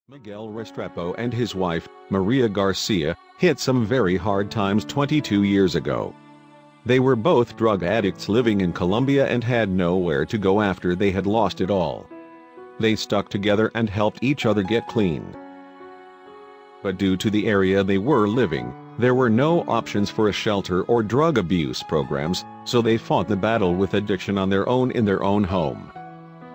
Miguel Restrepo and his wife, Maria Garcia, hit some very hard times 22 years ago. They were both drug addicts living in Colombia and had nowhere to go after they had lost it all. They stuck together and helped each other get clean. But due to the area they were living, there were no options for a shelter or drug abuse programs, so they fought the battle with addiction on their own in their own home.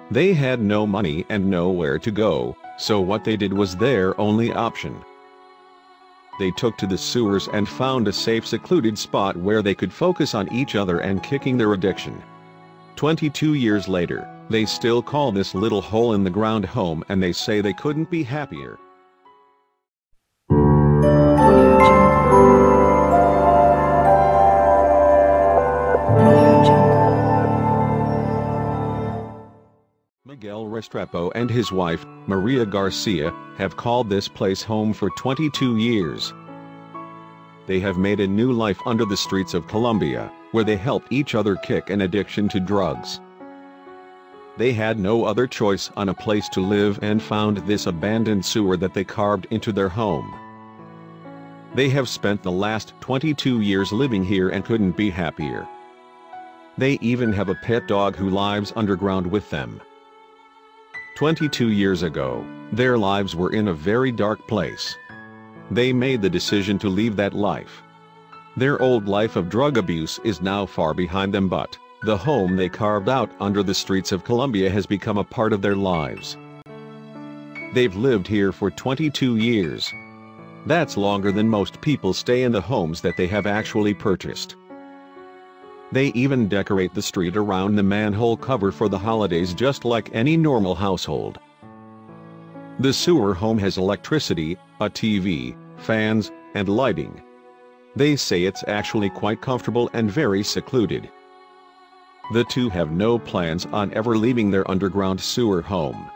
They had no money and nowhere to go, so what they did was their only option. They took to the sewers and found a safe, secluded spot where they could focus on each other and kicking their addiction. 22 years later, they still call this little hole-in-the-ground home, and they say they couldn't be happier. Miguel Restrepo and his wife, Maria Garcia, have called this place home for 22 years. They have made a new life under the streets of Colombia, where they help each other kick an addiction to drugs. They had no other choice on a place to live and found this abandoned sewer that they carved into their home. They have spent the last 22 years living here and couldn't be happier. They even have a pet dog who lives underground with them. 22 years ago, their lives were in a very dark place. They made the decision to leave that life. Their old life of drug abuse is now far behind them, but the home they carved out under the streets of Colombia has become a part of their lives. They've lived here for 22 years. That's longer than most people stay in the homes that they have actually purchased. They even decorate the street around the manhole cover for the holidays, just like any normal household. The sewer home has electricity, a TV, fans, and lighting. They say it's actually quite comfortable and very secluded. The two have no plans on ever leaving their underground sewer home.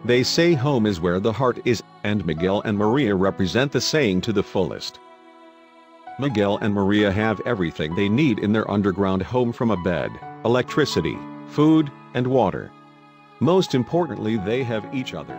They say home is where the heart is, and Miguel and Maria represent the saying to the fullest. Miguel and Maria have everything they need in their underground home, from a bed, electricity, food, and water. Most importantly, they have each other.